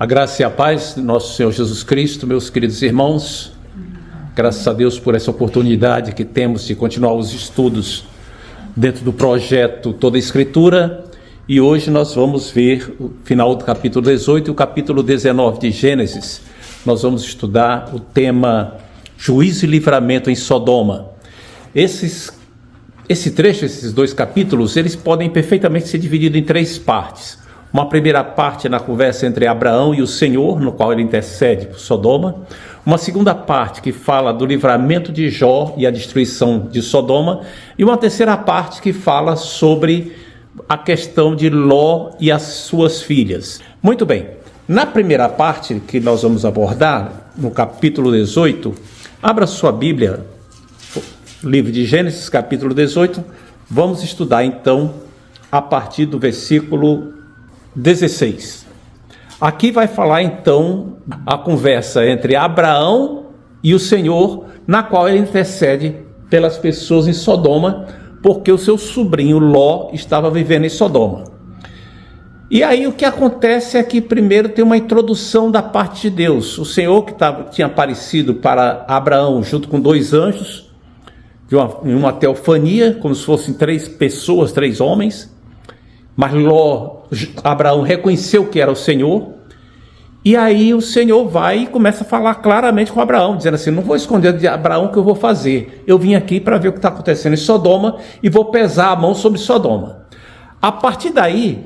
A graça e a paz do nosso Senhor Jesus Cristo, meus queridos irmãos, graças a Deus por essa oportunidade que temos de continuar os estudos dentro do projeto Toda a Escritura, e hoje nós vamos ver o final do capítulo 18 e o capítulo 19 de Gênesis. Nós vamos estudar o tema Juízo e Livramento em Sodoma. Esse trecho, esses dois capítulos, eles podem perfeitamente ser divididos em três partes. Uma primeira parte na conversa entre Abraão e o Senhor, no qual ele intercede por Sodoma. Uma segunda parte que fala do livramento de Jó e a destruição de Sodoma. E uma terceira parte que fala sobre a questão de Ló e as suas filhas. Muito bem, na primeira parte que nós vamos abordar, no capítulo 18, abra sua Bíblia, livro de Gênesis, capítulo 18, vamos estudar então a partir do versículo 16. Aqui vai falar então a conversa entre Abraão e o Senhor, na qual ele intercede pelas pessoas em Sodoma, porque o seu sobrinho Ló estava vivendo em Sodoma. E aí o que acontece é que primeiro tem uma introdução da parte de Deus. O Senhor que tinha aparecido para Abraão junto com dois anjos, em uma teofania, como se fossem três pessoas, três homens. Mas Abraão reconheceu que era o Senhor, e aí o Senhor vai e começa a falar claramente com Abraão, dizendo assim: não vou esconder de Abraão o que eu vou fazer, eu vim aqui para ver o que está acontecendo em Sodoma e vou pesar a mão sobre Sodoma. A partir daí,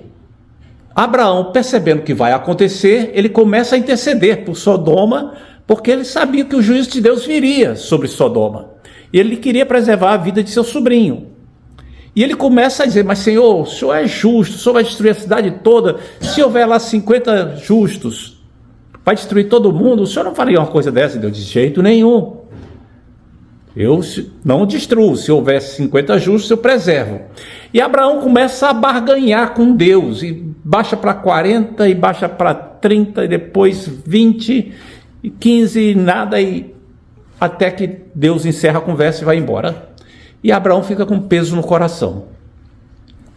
Abraão, percebendo o que vai acontecer, ele começa a interceder por Sodoma, porque ele sabia que o juízo de Deus viria sobre Sodoma, e ele queria preservar a vida de seu sobrinho. E ele começa a dizer: mas Senhor, o Senhor é justo, o Senhor vai destruir a cidade toda. Se houver lá 50 justos, vai destruir todo mundo. O Senhor não faria uma coisa dessa? Deus, de jeito nenhum. Eu não destruo. Se houver 50 justos, eu preservo. E Abraão começa a barganhar com Deus. E baixa para 40, e baixa para 30, e depois 20, e 15, e nada. Até que Deus encerra a conversa e vai embora. E Abraão fica com peso no coração.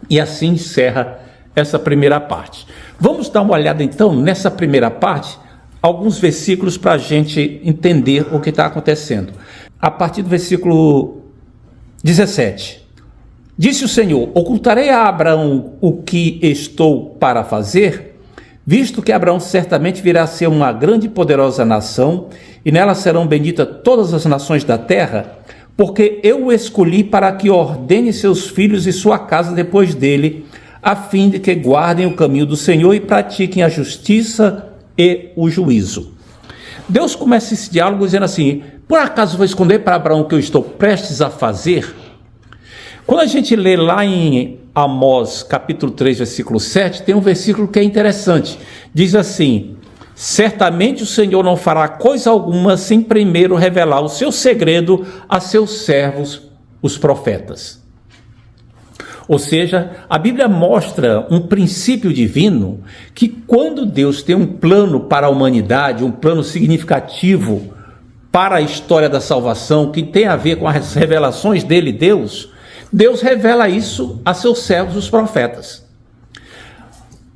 E assim encerra essa primeira parte. Vamos dar uma olhada então nessa primeira parte, alguns versículos para a gente entender o que está acontecendo. A partir do versículo 17. Disse o Senhor: ocultarei a Abraão o que estou para fazer, visto que Abraão certamente virá a ser uma grande e poderosa nação, e nela serão benditas todas as nações da terra, porque eu o escolhi para que ordene seus filhos e sua casa depois dele, a fim de que guardem o caminho do Senhor e pratiquem a justiça e o juízo. Deus começa esse diálogo dizendo assim: por acaso vou esconder para Abraão o que eu estou prestes a fazer? Quando a gente lê lá em Amós, capítulo 3, versículo 7, tem um versículo que é interessante. Diz assim: certamente o Senhor não fará coisa alguma sem primeiro revelar o seu segredo a seus servos, os profetas. Ou seja, a Bíblia mostra um princípio divino que quando Deus tem um plano para a humanidade, um plano significativo para a história da salvação, que tem a ver com as revelações dele, Deus revela isso a seus servos, os profetas.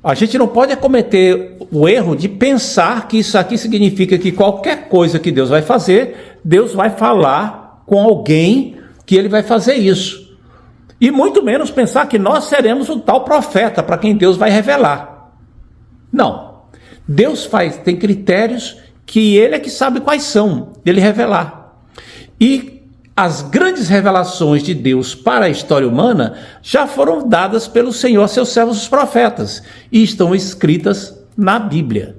A gente não pode cometer o erro de pensar que isso aqui significa que qualquer coisa que Deus vai fazer, Deus vai falar com alguém que ele vai fazer isso. E muito menos pensar que nós seremos o tal profeta para quem Deus vai revelar. Não. Deus tem critérios que ele é que sabe quais são, dele revelar. E as grandes revelações de Deus para a história humana já foram dadas pelo Senhor a seus servos, os profetas, e estão escritas na Bíblia.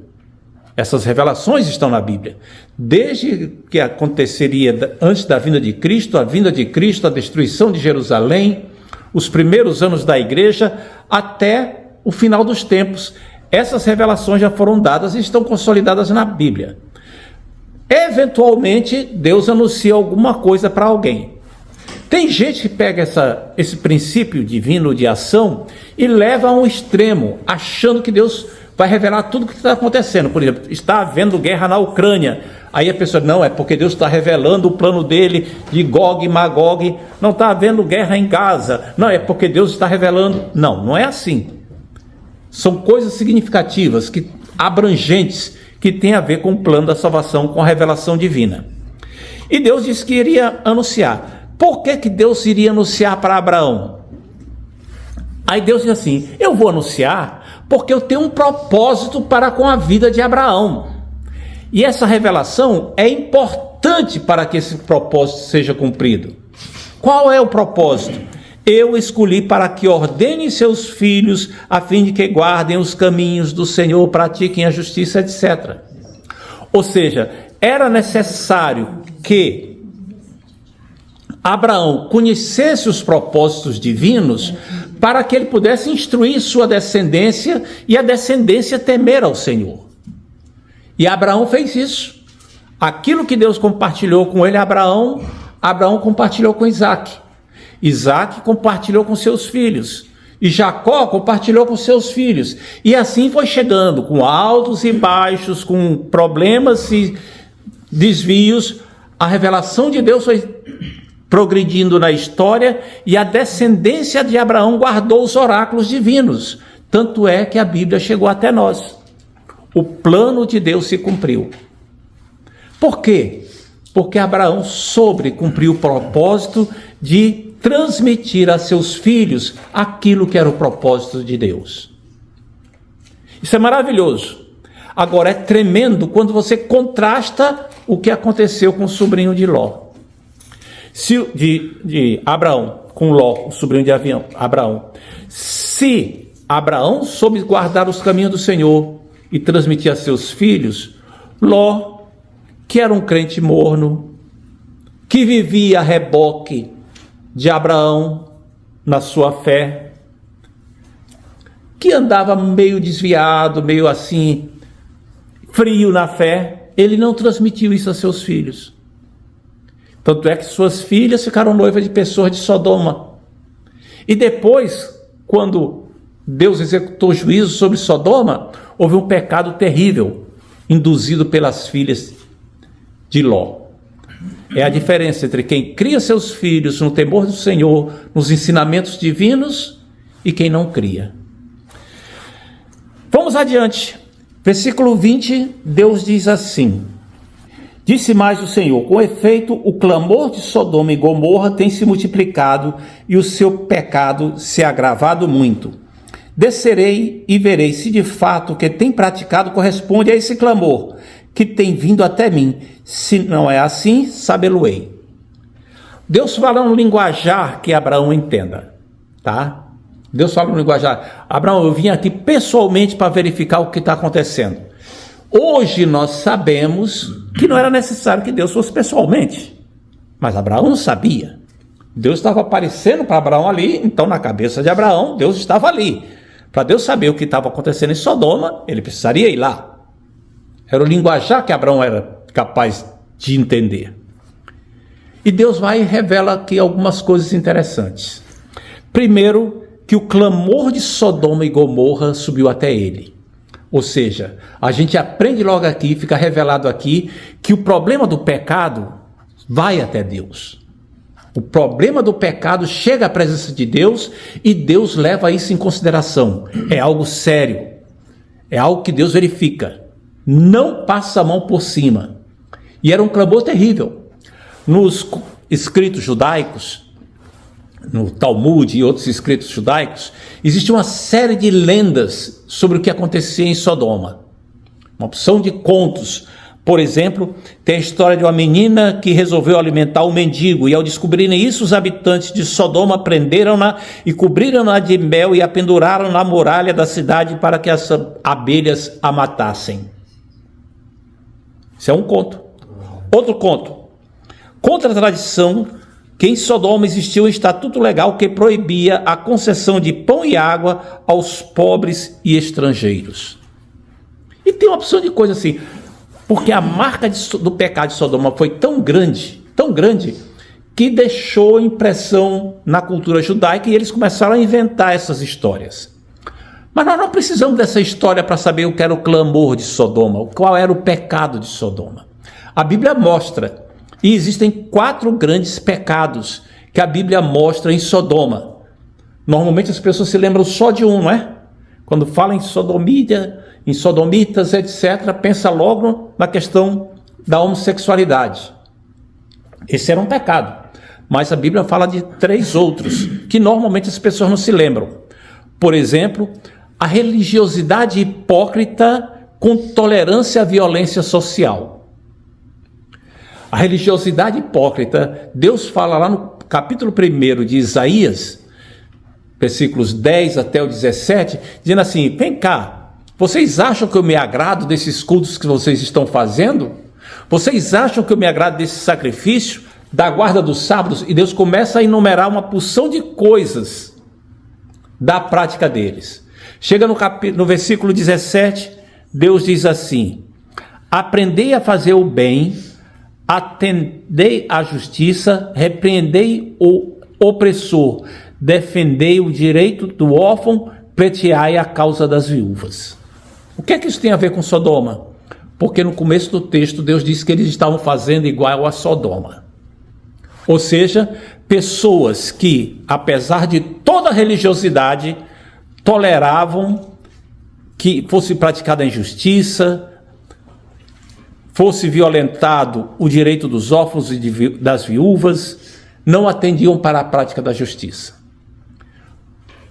Essas revelações estão na Bíblia. Desde que aconteceria antes da vinda de Cristo, a destruição de Jerusalém, os primeiros anos da igreja, até o final dos tempos. Essas revelações já foram dadas e estão consolidadas na Bíblia. Eventualmente, Deus anuncia alguma coisa para alguém. Tem gente que pega esse princípio divino de ação e leva a um extremo, achando que Deus vai revelar tudo o que está acontecendo. Por exemplo, está havendo guerra na Ucrânia. Aí a pessoa, não, é porque Deus está revelando o plano dele de Gog e Magog. Não está havendo guerra em Gaza. Não, é porque Deus está revelando. Não, não é assim. São coisas significativas que abrangentes que têm a ver com o plano da salvação, com a revelação divina. E Deus disse que iria anunciar. Por que Deus iria anunciar para Abraão? Aí Deus diz assim: eu vou anunciar porque eu tenho um propósito para com a vida de Abraão. E essa revelação é importante para que esse propósito seja cumprido. Qual é o propósito? Eu escolhi para que ordene seus filhos, a fim de que guardem os caminhos do Senhor, pratiquem a justiça, etc. Ou seja, era necessário que Abraão conhecesse os propósitos divinos para que ele pudesse instruir sua descendência e a descendência temer ao Senhor. E Abraão fez isso. Aquilo que Deus compartilhou com ele, Abraão compartilhou com Isaac. Isaac compartilhou com seus filhos. E Jacó compartilhou com seus filhos. E assim foi chegando, com altos e baixos, com problemas e desvios. A revelação de Deus foi progredindo na história e a descendência de Abraão guardou os oráculos divinos. Tanto é que a Bíblia chegou até nós. O plano de Deus se cumpriu. Por quê? Porque Abraão soube cumprir o propósito de transmitir a seus filhos aquilo que era o propósito de Deus. Isso é maravilhoso. Agora é tremendo quando você contrasta o que aconteceu com o sobrinho de Ló. De Abraão, com Ló, o sobrinho de Abraão. Se Abraão soube guardar os caminhos do Senhor e transmitir a seus filhos, Ló, que era um crente morno, que vivia a reboque de Abraão na sua fé, que andava meio desviado, meio assim, frio na fé, ele não transmitiu isso a seus filhos. Tanto é que suas filhas ficaram noivas de pessoas de Sodoma. E depois, quando Deus executou juízo sobre Sodoma, houve um pecado terrível, induzido pelas filhas de Ló. É a diferença entre quem cria seus filhos no temor do Senhor, nos ensinamentos divinos, e quem não cria. Vamos adiante. Versículo 20, Deus diz assim: disse mais o Senhor: com efeito, o clamor de Sodoma e Gomorra tem se multiplicado e o seu pecado se agravado muito. Descerei e verei se de fato o que tem praticado corresponde a esse clamor que tem vindo até mim. Se não é assim, sabê-lo-ei. Deus fala no linguajar que Abraão entenda, tá? Deus fala no linguajar: Abraão, eu vim aqui pessoalmente para verificar o que está acontecendo. Hoje nós sabemos que não era necessário que Deus fosse pessoalmente, mas Abraão sabia. Deus estava aparecendo para Abraão ali, então na cabeça de Abraão, Deus estava ali. Para Deus saber o que estava acontecendo em Sodoma, ele precisaria ir lá. Era o linguajar que Abraão era capaz de entender. E Deus vai e revela aqui algumas coisas interessantes. Primeiro, que o clamor de Sodoma e Gomorra subiu até ele. Ou seja, a gente aprende logo aqui, fica revelado aqui, que o problema do pecado vai até Deus. O problema do pecado chega à presença de Deus e Deus leva isso em consideração. É algo sério. É algo que Deus verifica. Não passa a mão por cima. E era um clamor terrível. Nos escritos judaicos, no Talmud e outros escritos judaicos, existe uma série de lendas sobre o que acontecia em Sodoma. Uma opção de contos. Por exemplo, tem a história de uma menina que resolveu alimentar um mendigo, e ao descobrirem isso, os habitantes de Sodoma prenderam-na e cobriram-na de mel e a penduraram na muralha da cidade para que as abelhas a matassem. Isso é um conto. Outro conto. Contra a tradição, que em Sodoma existia um estatuto legal que proibia a concessão de pão e água aos pobres e estrangeiros. E tem uma opção de coisa assim, porque a marca do pecado de Sodoma foi tão grande, que deixou impressão na cultura judaica e eles começaram a inventar essas histórias. Mas nós não precisamos dessa história para saber o que era o clamor de Sodoma, qual era o pecado de Sodoma. A Bíblia mostra, e existem 4 grandes pecados que a Bíblia mostra em Sodoma. Normalmente as pessoas se lembram só de um, não é? Quando falam em sodomia em sodomitas, etc., pensa logo na questão da homossexualidade. Esse era um pecado. Mas a Bíblia fala de 3 outros, que normalmente as pessoas não se lembram. Por exemplo, a religiosidade hipócrita com tolerância à violência social. A religiosidade hipócrita, Deus fala lá no capítulo 1 de Isaías, versículos 10 até o 17, dizendo assim: vem cá, vocês acham que eu me agrado desses cultos que vocês estão fazendo? Vocês acham que eu me agrado desse sacrifício, da guarda dos sábados? E Deus começa a enumerar uma porção de coisas da prática deles. Chega no versículo 17, Deus diz assim: aprendei a fazer o bem, atendei à justiça, repreendei o opressor, defendei o direito do órfão, pleiteai a causa das viúvas. O que é que isso tem a ver com Sodoma? Porque no começo do texto Deus disse que eles estavam fazendo igual a Sodoma. Ou seja, pessoas que, apesar de toda a religiosidade, toleravam que fosse praticada a injustiça, fosse violentado o direito dos órfãos e das viúvas, não atendiam para a prática da justiça.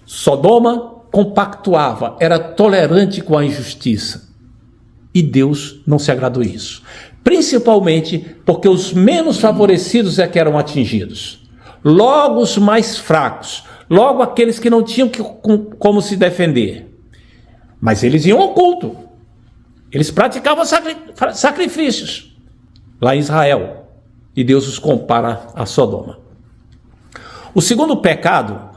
Sodoma compactuava, era tolerante com a injustiça. E Deus não se agradou disso. Principalmente porque os menos favorecidos é que eram atingidos. Logo os mais fracos, logo aqueles que não tinham como se defender. Mas eles iam ao culto. Eles praticavam sacrifícios lá em Israel. E Deus os compara a Sodoma. O segundo pecado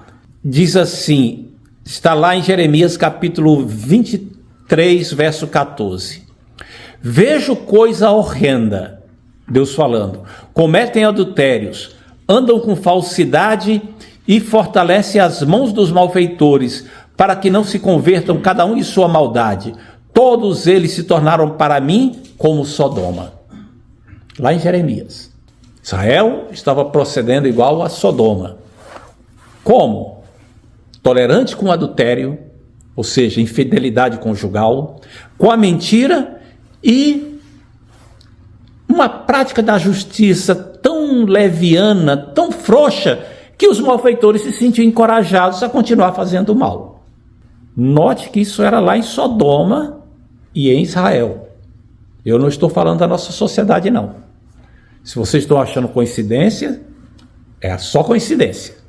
diz assim, está lá em Jeremias capítulo 23, verso 14. Vejo coisa horrenda, Deus falando, cometem adultérios, andam com falsidade e fortalecem as mãos dos malfeitores, para que não se convertam cada um em sua maldade. Todos eles se tornaram para mim como Sodoma. Lá em Jeremias. Israel estava procedendo igual a Sodoma. Como? Tolerante com o adultério, ou seja, infidelidade conjugal, com a mentira e uma prática da justiça tão leviana, tão frouxa, que os malfeitores se sentiam encorajados a continuar fazendo mal. Note que isso era lá em Sodoma e em Israel. Eu não estou falando da nossa sociedade, não. Se vocês estão achando coincidência, é só coincidência.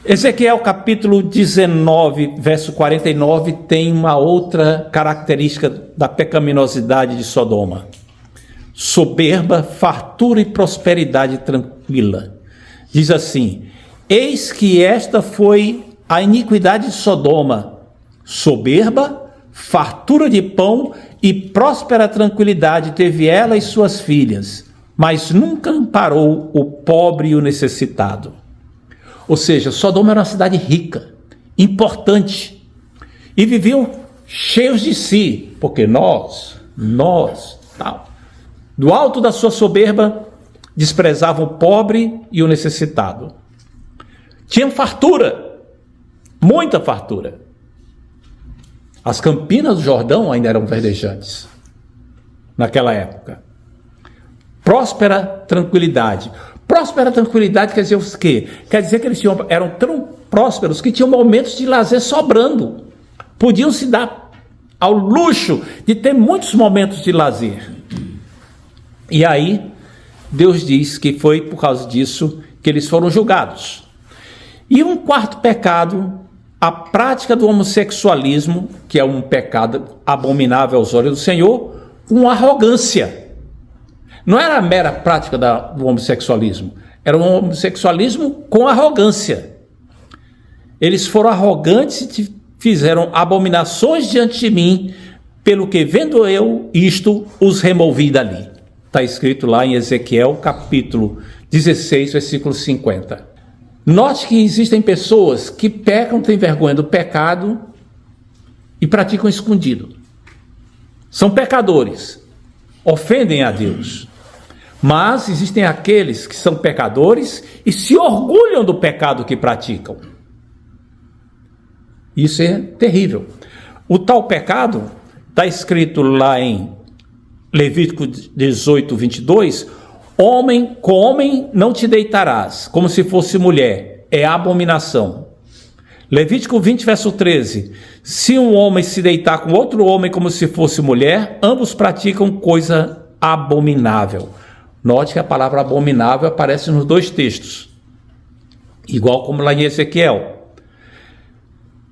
Ezequiel capítulo 19, verso 49, tem uma outra característica da pecaminosidade de Sodoma. Soberba, fartura e prosperidade tranquila. Diz assim: eis que esta foi a iniquidade de Sodoma, soberba, fartura de pão e próspera tranquilidade teve ela e suas filhas, mas nunca amparou o pobre e o necessitado. Ou seja, Sodoma era uma cidade rica, importante, e viviam cheios de si, porque nós, tal. Do alto da sua soberba, desprezavam o pobre e o necessitado. Tinham fartura, muita fartura. As campinas do Jordão ainda eram verdejantes, naquela época. Próspera tranquilidade. Próspera tranquilidade quer dizer o quê? Quer dizer que eles eram tão prósperos que tinham momentos de lazer sobrando. Podiam se dar ao luxo de ter muitos momentos de lazer. E aí, Deus diz que foi por causa disso que eles foram julgados. E um quarto pecado, a prática do homossexualismo, que é um pecado abominável aos olhos do Senhor, com arrogância. Não era a mera prática do homossexualismo, era um homossexualismo com arrogância. Eles foram arrogantes e fizeram abominações diante de mim, pelo que vendo eu isto, os removi dali. Está escrito lá em Ezequiel capítulo 16, versículo 50. Note que existem pessoas que pecam, têm vergonha do pecado e praticam escondido. São pecadores, ofendem a Deus. Mas existem aqueles que são pecadores e se orgulham do pecado que praticam. Isso é terrível. O tal pecado Está escrito lá em Levítico 18, 22, homem com homem não te deitarás, como se fosse mulher, é abominação. Levítico 20, verso 13, se um homem se deitar com outro homem como se fosse mulher, ambos praticam coisa abominável. Note que a palavra abominável aparece nos dois textos, igual como lá em Ezequiel.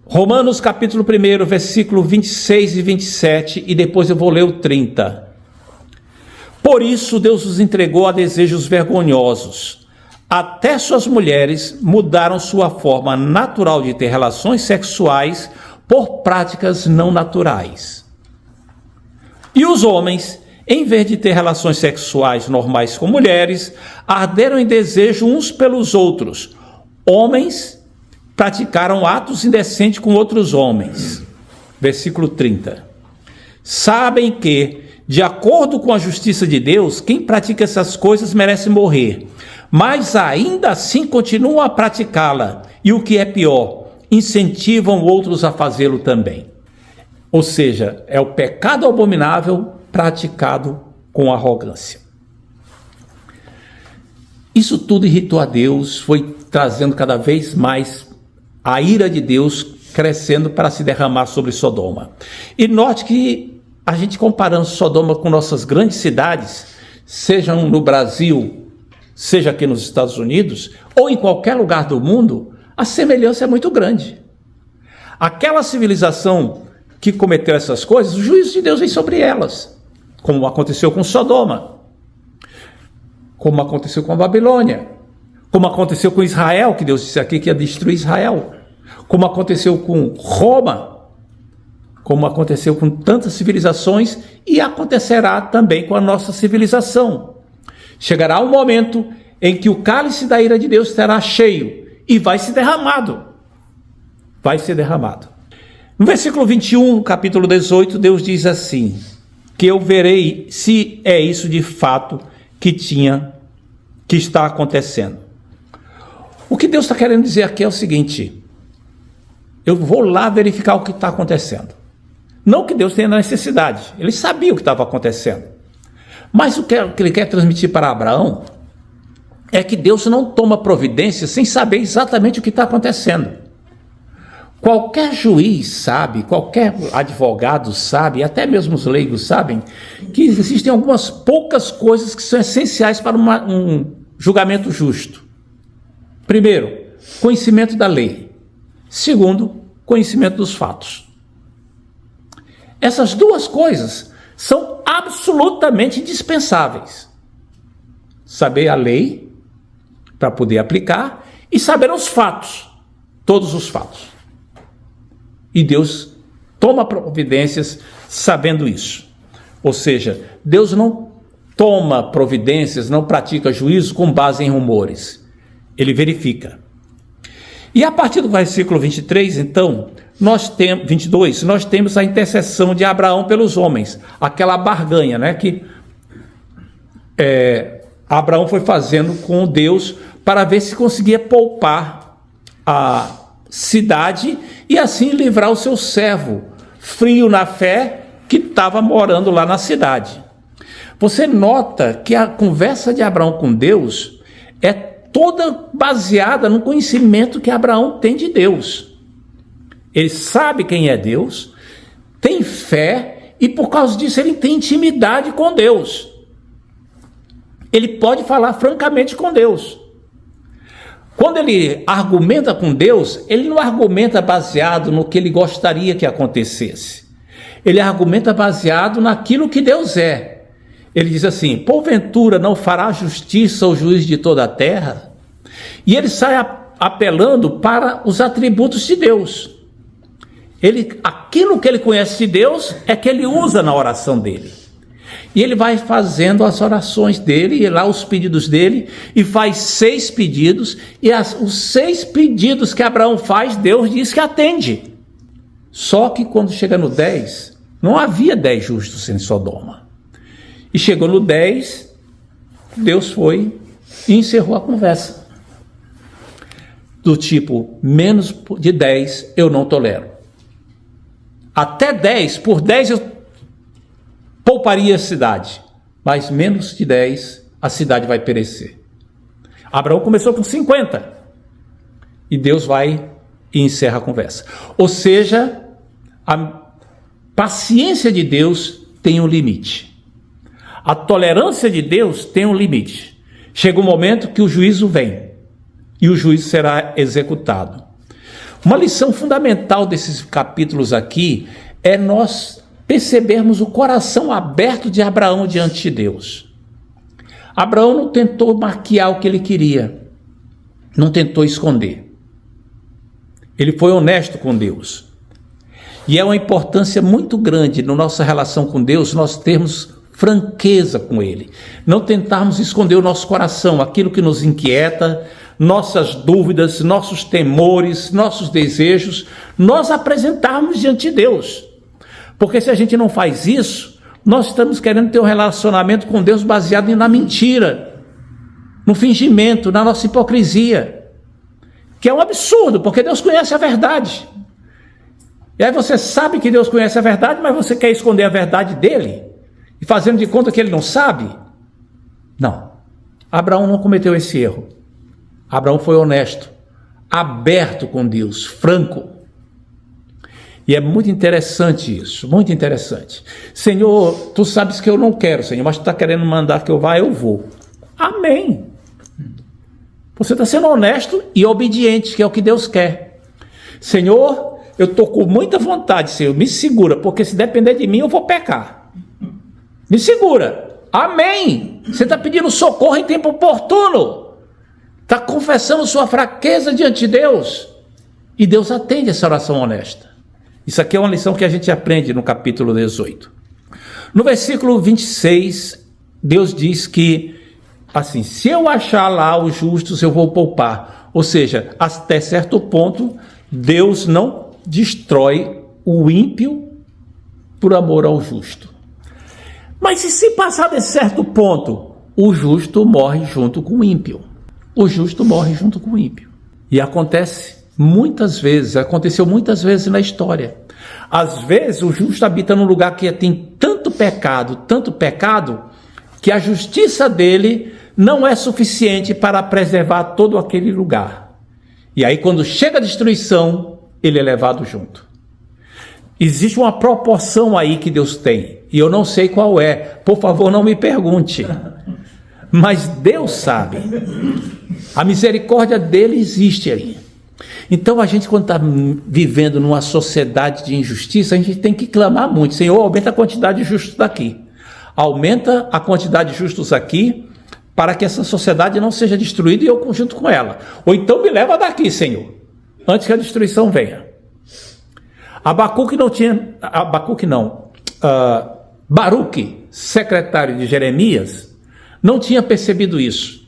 Romanos capítulo 1, versículo 26 e 27, e depois eu vou ler o 30. Por isso Deus os entregou a desejos vergonhosos. Até suas mulheres mudaram sua forma natural de ter relações sexuais por práticas não naturais. E os homens, em vez de ter relações sexuais normais com mulheres, arderam em desejo uns pelos outros. Homens praticaram atos indecentes com outros homens. Versículo 30. Sabem que, de acordo com a justiça de Deus, quem pratica essas coisas merece morrer, mas ainda assim continuam a praticá-la, e o que é pior, incentivam outros a fazê-lo também. Ou seja, é o pecado abominável praticado com arrogância. Isso tudo irritou a Deus, foi trazendo cada vez mais a ira de Deus crescendo para se derramar sobre Sodoma. E note que a gente comparando Sodoma com nossas grandes cidades, sejam no Brasil, seja aqui nos Estados Unidos, ou em qualquer lugar do mundo, a semelhança é muito grande. Aquela civilização que cometeu essas coisas, o juízo de Deus vem sobre elas, como aconteceu com Sodoma, como aconteceu com a Babilônia, como aconteceu com Israel, que Deus disse aqui que ia destruir Israel, como aconteceu com Roma, como aconteceu com tantas civilizações, e acontecerá também com a nossa civilização. Chegará um momento em que o cálice da ira de Deus estará cheio e vai ser derramado. Vai ser derramado. No versículo 21, capítulo 18, Deus diz assim, que eu verei se é isso de fato que está acontecendo. O que Deus está querendo dizer aqui é o seguinte: eu vou lá verificar o que está acontecendo. Não que Deus tenha necessidade, ele sabia o que estava acontecendo. Mas o que ele quer transmitir para Abraão é que Deus não toma providência sem saber exatamente o que está acontecendo. Qualquer juiz sabe, qualquer advogado sabe, até mesmo os leigos sabem, que existem algumas poucas coisas que são essenciais para um julgamento justo. Primeiro, conhecimento da lei. Segundo, conhecimento dos fatos. Essas duas coisas são absolutamente indispensáveis. Saber a lei para poder aplicar e saber os fatos, todos os fatos. E Deus toma providências sabendo isso. Ou seja, Deus não toma providências, não pratica juízo com base em rumores. Ele verifica. E a partir do versículo 23, então, 22, nós temos a intercessão de Abraão pelos homens, aquela barganha, né, que Abraão foi fazendo com Deus para ver se conseguia poupar a cidade e assim livrar o seu servo, frio na fé, que estava morando lá na cidade. Você nota que a conversa de Abraão com Deus é toda baseada no conhecimento que Abraão tem de Deus. Ele sabe quem é Deus, tem fé e por causa disso ele tem intimidade com Deus. Ele pode falar francamente com Deus. Quando ele argumenta com Deus, ele não argumenta baseado no que ele gostaria que acontecesse. Ele argumenta baseado naquilo que Deus é. Ele diz assim: porventura não fará justiça ao juiz de toda a terra? E ele sai apelando para os atributos de Deus. Aquilo que ele conhece de Deus é que ele usa na oração dele. E ele vai fazendo as orações dele, e lá os pedidos dele, e faz 6 pedidos, e os 6 pedidos que Abraão faz, Deus diz que atende. Só que quando chega no 10, não havia 10 justos em Sodoma. E chegou no 10, Deus foi e encerrou a conversa. Do tipo, menos de 10 eu não tolero. Até 10, por 10 eu pouparia a cidade, mas menos de 10 a cidade vai perecer. Abraão começou com 50 e Deus vai e encerra a conversa. Ou seja, a paciência de Deus tem um limite. A tolerância de Deus tem um limite. Chega um momento que o juízo vem e o juízo será executado. Uma lição fundamental desses capítulos aqui é nós percebermos o coração aberto de Abraão diante de Deus. Abraão não tentou maquiar o que ele queria, não tentou esconder. Ele foi honesto com Deus. E é uma importância muito grande na nossa relação com Deus nós termos franqueza com Ele. Não tentarmos esconder o nosso coração, aquilo que nos inquieta, nossas dúvidas, nossos temores, nossos desejos, nós apresentarmos diante de Deus. Porque se a gente não faz isso, nós estamos querendo ter um relacionamento com Deus baseado na mentira, no fingimento, na nossa hipocrisia, que é um absurdo, porque Deus conhece a verdade. E aí você sabe que Deus conhece a verdade, mas você quer esconder a verdade dele, e fazendo de conta que ele não sabe? Não. Abraão não cometeu esse erro. Abraão foi honesto, aberto com Deus, franco. E é muito interessante isso, muito interessante. Senhor, tu sabes que eu não quero, Senhor, mas tu está querendo mandar que eu vá, eu vou. Amém. Você está sendo honesto e obediente, que é o que Deus quer. Senhor, eu estou com muita vontade, Senhor, me segura, porque se depender de mim eu vou pecar. Me segura. Amém. Você está pedindo socorro em tempo oportuno. Está confessando sua fraqueza diante de Deus. E Deus atende essa oração honesta. Isso aqui é uma lição que a gente aprende no capítulo 18. No versículo 26, Deus diz que, assim, se eu achar lá os justos, eu vou poupar. Ou seja, até certo ponto, Deus não destrói o ímpio por amor ao justo. Mas e se passar desse certo ponto, o justo morre junto com o ímpio. O justo morre junto com o ímpio. E acontece muitas vezes, aconteceu muitas vezes na história. Às vezes o justo habita num lugar que tem tanto pecado, que a justiça dele não é suficiente para preservar todo aquele lugar. E aí quando chega a destruição, ele é levado junto. Existe uma proporção aí que Deus tem, e eu não sei qual é, por favor não me pergunte, mas Deus sabe, a misericórdia dele existe aí. Então a gente, quando está vivendo numa sociedade de injustiça, a gente tem que clamar muito: Senhor, aumenta a quantidade de justos daqui, aumenta a quantidade de justos aqui, para que essa sociedade não seja destruída e eu junto com ela, ou então me leva daqui, Senhor, antes que a destruição venha. Baruque, secretário de Jeremias, não tinha percebido isso.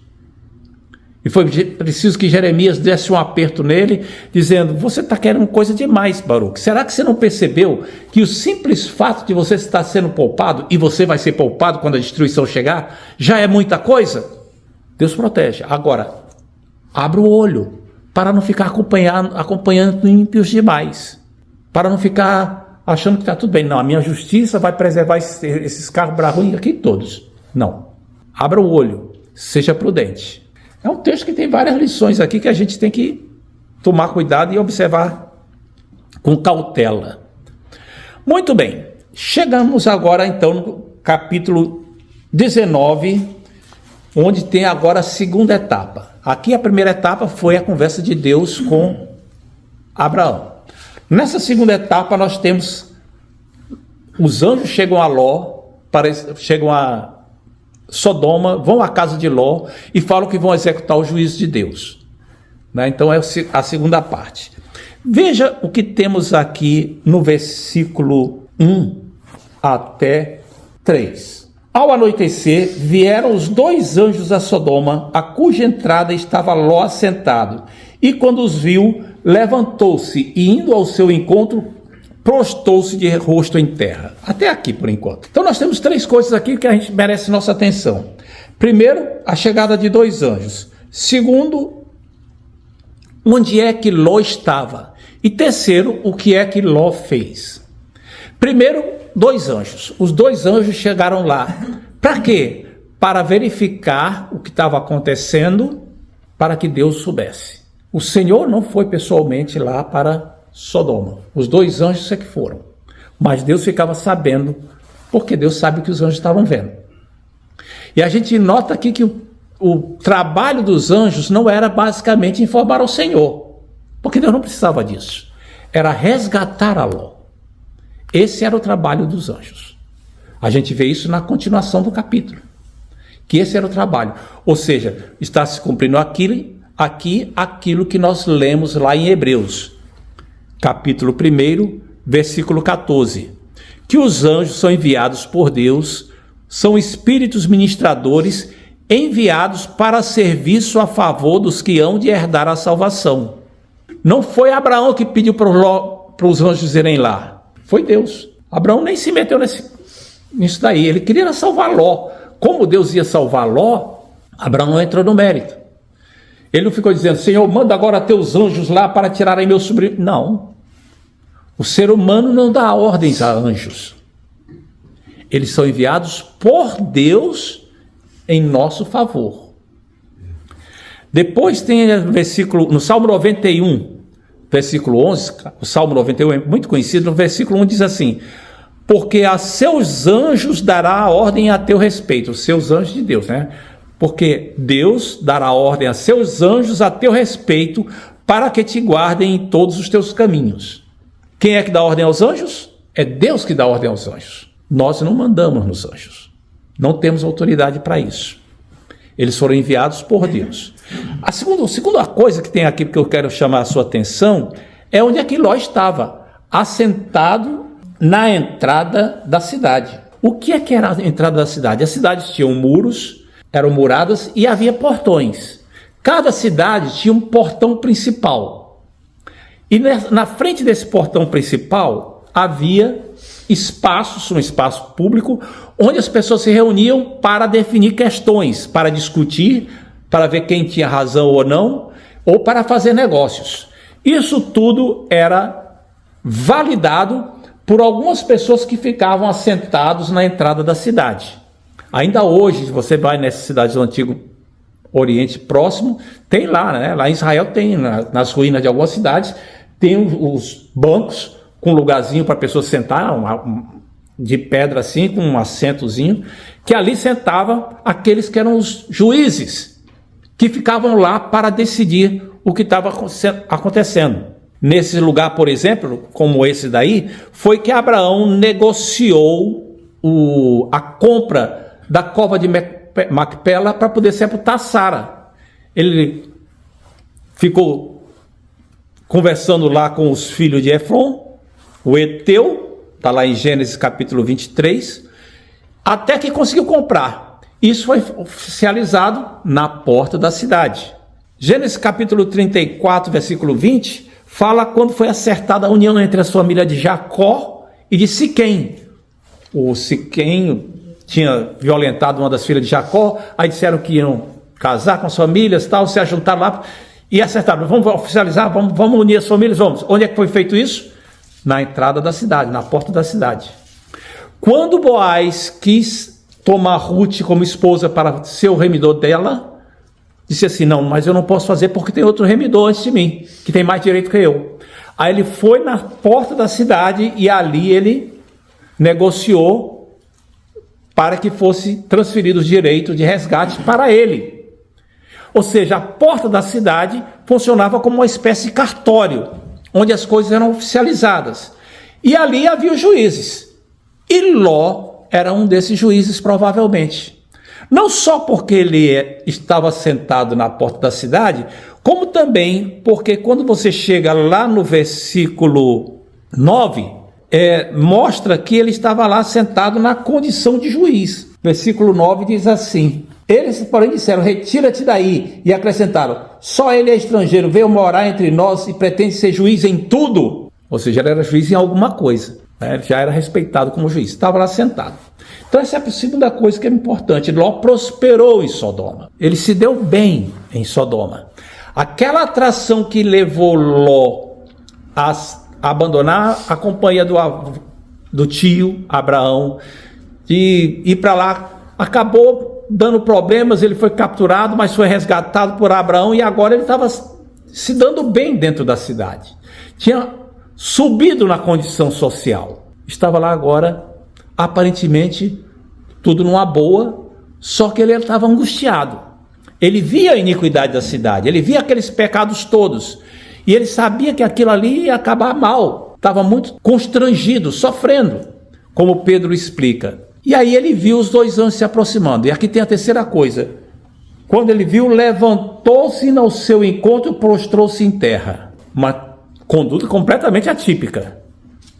E foi preciso que Jeremias desse um aperto nele, dizendo: você está querendo coisa demais, Baruque. Será que você não percebeu que o simples fato de você estar sendo poupado, e você vai ser poupado quando a destruição chegar, já é muita coisa? Deus protege. Agora, abra o olho para não ficar acompanhando ímpios demais. Para não ficar achando que está tudo bem. Não, a minha justiça vai preservar esses carros bravuinhos aqui todos. Não. Abra o olho. Seja prudente. É um texto que tem várias lições aqui que a gente tem que tomar cuidado e observar com cautela. Muito bem. Chegamos agora, então, no capítulo 19, onde tem agora a segunda etapa. Aqui a primeira etapa foi a conversa de Deus com Abraão. Nessa segunda etapa nós temos os anjos chegam a Ló, chegam a Sodoma, vão à casa de Ló e falam que vão executar o juízo de Deus. Então é a segunda parte. Veja o que temos aqui no versículo 1 até 3. Ao anoitecer, vieram os 2 anjos a Sodoma, a cuja entrada estava Ló assentado, e quando os viu, levantou-se e, indo ao seu encontro, prostou-se de rosto em terra. Até aqui, por enquanto. Então nós temos 3 coisas aqui que a gente merece nossa atenção. Primeiro, a chegada de 2 anjos. Segundo, onde é que Ló estava. E terceiro, o que é que Ló fez. Primeiro, 2 anjos. Os 2 anjos chegaram lá. Para quê? Para verificar o que estava acontecendo, para que Deus soubesse. O Senhor não foi pessoalmente lá para Sodoma. Os 2 anjos é que foram. Mas Deus ficava sabendo, porque Deus sabe o que os anjos estavam vendo. E a gente nota aqui que o trabalho dos anjos não era basicamente informar ao Senhor, porque Deus não precisava disso. Era resgatar a Ló. Esse era o trabalho dos anjos. A gente vê isso na continuação do capítulo, que esse era o trabalho. Ou seja, está se cumprindo aquilo que nós lemos lá em Hebreus, capítulo 1, versículo 14, que os anjos são enviados por Deus, são espíritos ministradores enviados para serviço a favor dos que hão de herdar a salvação. Não foi Abraão que pediu para os anjos irem lá, foi Deus. Abraão nem se meteu nisso daí, ele queria salvar Ló. Como Deus ia salvar Ló, Abraão não entrou no mérito. Ele não ficou dizendo, Senhor, manda agora teus anjos lá para tirarem meu sobrinho. Não. O ser humano não dá ordens a anjos. Eles são enviados por Deus em nosso favor. Depois tem versículo, no Salmo 91, versículo 11, o Salmo 91 é muito conhecido, no versículo 1 diz assim, porque a seus anjos dará a ordem a teu respeito, os seus anjos de Deus, né? Porque Deus dará ordem a seus anjos a teu respeito para que te guardem em todos os teus caminhos. Quem é que dá ordem aos anjos? É Deus que dá ordem aos anjos. Nós não mandamos nos anjos. Não temos autoridade para isso. Eles foram enviados por Deus. A segunda coisa que tem aqui que eu quero chamar a sua atenção é onde é que Ló estava, assentado na entrada da cidade. O que era a entrada da cidade? As cidades tinham muros, eram muradas e havia portões. Cada cidade tinha um portão principal. E na frente desse portão principal havia espaços, um espaço público, onde as pessoas se reuniam para definir questões, para discutir, para ver quem tinha razão ou não, ou para fazer negócios. Isso tudo era validado por algumas pessoas que ficavam assentados na entrada da cidade. Ainda hoje, você vai nessas cidades do Antigo Oriente Próximo, tem lá, né? Lá em Israel tem, nas ruínas de algumas cidades, tem os bancos com um lugarzinho para a pessoa sentar, de pedra assim, com um assentozinho, que ali sentava aqueles que eram os juízes, que ficavam lá para decidir o que estava acontecendo. Nesse lugar, por exemplo, como esse daí, foi que Abraão negociou a compra da cova de Macpela para poder sepultar Sara. Ele ficou conversando lá com os filhos de Efron, o Eteu, está lá em Gênesis capítulo 23, até que conseguiu comprar. Isso foi oficializado na porta da cidade. Gênesis capítulo 34, versículo 20, fala quando foi acertada a união entre a família de Jacó e de Siquém. O Siquém tinha violentado uma das filhas de Jacó, aí disseram que iam casar com as famílias, tal, se ajuntaram lá e acertaram, vamos oficializar, vamos unir as famílias, vamos. Onde é que foi feito isso? Na entrada da cidade, na porta da cidade. Quando Boaz quis tomar Ruth como esposa para ser o remidor dela, disse assim, não, mas eu não posso fazer porque tem outro remidor antes de mim, que tem mais direito que eu. Aí ele foi na porta da cidade e ali ele negociou para que fosse transferido os direitos de resgate para ele. Ou seja, a porta da cidade funcionava como uma espécie de cartório, onde as coisas eram oficializadas. E ali havia os juízes. E Ló era um desses juízes, provavelmente. Não só porque ele estava sentado na porta da cidade, como também porque quando você chega lá no versículo 9, mostra que ele estava lá sentado na condição de juiz. Versículo 9 diz assim, eles, porém, disseram, retira-te daí, e acrescentaram, só ele é estrangeiro, veio morar entre nós e pretende ser juiz em tudo. Ou seja, ele era juiz em alguma coisa, né? Ele já era respeitado como juiz, estava lá sentado. Então essa é a segunda coisa que é importante, Ló prosperou em Sodoma, ele se deu bem em Sodoma. Aquela atração que levou Ló a abandonar a companhia do tio Abraão de ir para lá. Acabou dando problemas, ele foi capturado, mas foi resgatado por Abraão e agora ele estava se dando bem dentro da cidade. Tinha subido na condição social. Estava lá agora, aparentemente, tudo numa boa, só que ele estava angustiado. Ele via a iniquidade da cidade, ele via aqueles pecados todos, e ele sabia que aquilo ali ia acabar mal. Estava muito constrangido, sofrendo, como Pedro explica. E aí ele viu os dois anjos se aproximando. E aqui tem a terceira coisa. Quando ele viu, levantou-se ao seu encontro e prostrou-se em terra. Uma conduta completamente atípica.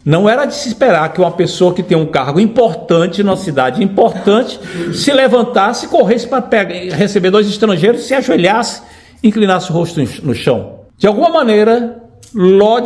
Não era de se esperar que uma pessoa que tem um cargo importante, numa cidade importante, se levantasse, corresse para receber dois estrangeiros, se ajoelhasse, inclinasse o rosto no chão. De alguma maneira, Ló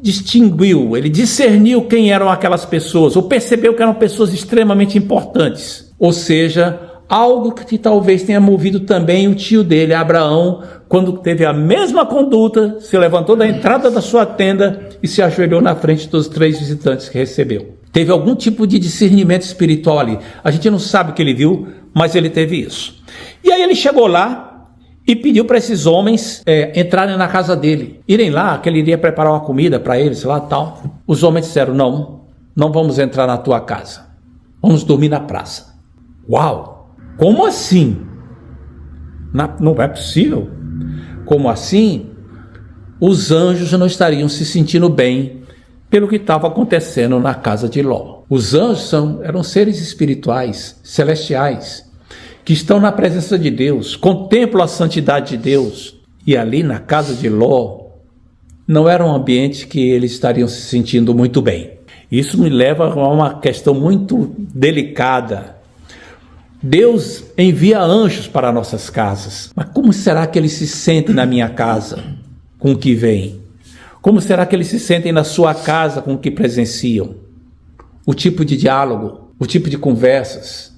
distinguiu, ele discerniu quem eram aquelas pessoas, ou percebeu que eram pessoas extremamente importantes. Ou seja, algo que talvez tenha movido também o tio dele, Abraão, quando teve a mesma conduta, se levantou da entrada da sua tenda e se ajoelhou na frente dos 3 visitantes que recebeu. Teve algum tipo de discernimento espiritual ali. A gente não sabe o que ele viu, mas ele teve isso. E aí ele chegou lá e pediu para esses homens entrarem na casa dele, irem lá, que ele iria preparar uma comida para eles lá tal. Os homens disseram, não vamos entrar na tua casa, vamos dormir na praça. Uau, como assim? Não é possível. Como assim? Os anjos não estariam se sentindo bem pelo que estava acontecendo na casa de Ló. Os anjos eram seres espirituais, celestiais, que estão na presença de Deus, contemplam a santidade de Deus. E ali na casa de Ló, não era um ambiente que eles estariam se sentindo muito bem. Isso me leva a uma questão muito delicada. Deus envia anjos para nossas casas, mas como será que eles se sentem na minha casa com o que vem? Como será que eles se sentem na sua casa com o que presenciam? O tipo de diálogo, o tipo de conversas,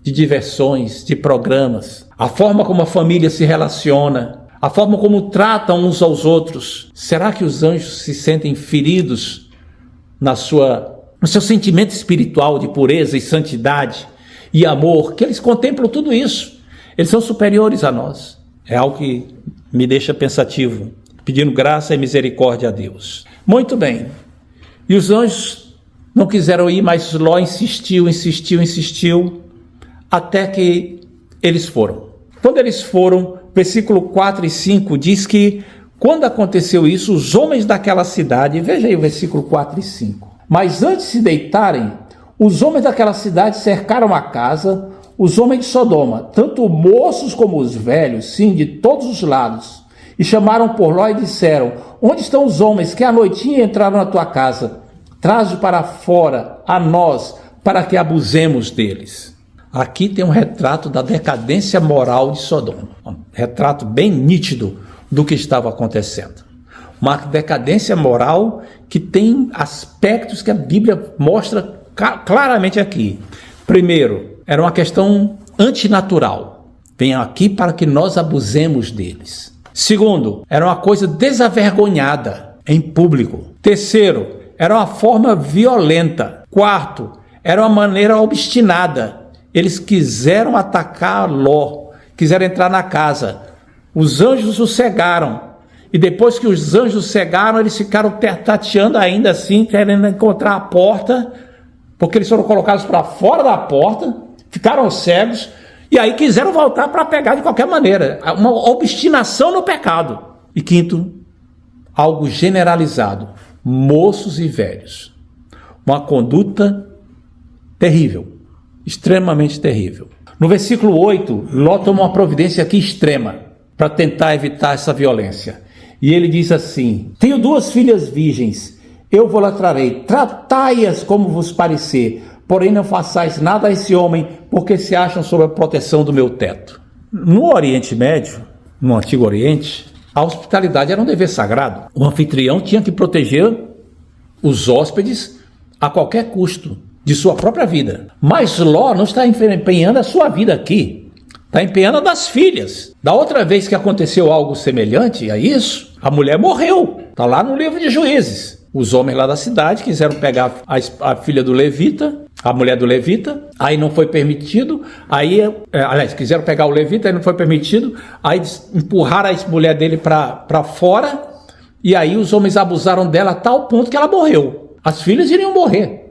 de diversões, de programas, a forma como a família se relaciona, a forma como tratam uns aos outros. Será que os anjos se sentem feridos no seu sentimento espiritual de pureza e santidade e amor, que eles contemplam tudo isso? Eles são superiores a nós. É algo que me deixa pensativo, pedindo graça e misericórdia a Deus. Muito bem. E os anjos não quiseram ir, mas Ló insistiu, até que eles foram. Quando eles foram, versículo 4 e 5 diz que quando aconteceu isso, os homens daquela cidade, veja aí o versículo 4 e 5. Mas antes de se deitarem, os homens daquela cidade cercaram a casa, os homens de Sodoma, tanto moços como os velhos, sim, de todos os lados, e chamaram por Ló e disseram, onde estão os homens que à noitinha entraram na tua casa? Traze para fora a nós, para que abusemos deles. Aqui tem um retrato da decadência moral de Sodoma. Um retrato bem nítido do que estava acontecendo. Uma decadência moral que tem aspectos que a Bíblia mostra claramente aqui. Primeiro, era uma questão antinatural. Venham aqui para que nós abusemos deles. Segundo, era uma coisa desavergonhada em público. Terceiro, era uma forma violenta. Quarto, era uma maneira obstinada. Eles quiseram atacar Ló, quiseram entrar na casa. Os anjos o cegaram. E depois que os anjos cegaram, eles ficaram tateando ainda assim, querendo encontrar a porta, porque eles foram colocados para fora da porta, ficaram cegos, e aí quiseram voltar para pegar de qualquer maneira. Uma obstinação no pecado. E quinto, algo generalizado. Moços e velhos. Uma conduta terrível. Extremamente terrível. No versículo 8, Ló toma uma providência aqui extrema para tentar evitar essa violência. E ele diz assim, tenho 2 filhas virgens, eu vou lá trarei, tratai-as como vos parecer, porém não façais nada a esse homem, porque se acham sob a proteção do meu teto. No Oriente Médio, no Antigo Oriente, a hospitalidade era um dever sagrado. O anfitrião tinha que proteger os hóspedes a qualquer custo de sua própria vida. Mas Ló não está empenhando a sua vida aqui. Está empenhando a das filhas. Da outra vez que aconteceu algo semelhante a isso, a mulher morreu. Está lá no livro de Juízes. Os homens lá da cidade quiseram pegar a filha do levita, a mulher do levita, aí não foi permitido, quiseram pegar o levita, aí não foi permitido, aí empurraram a mulher dele para fora, e aí os homens abusaram dela a tal ponto que ela morreu. As filhas iriam morrer.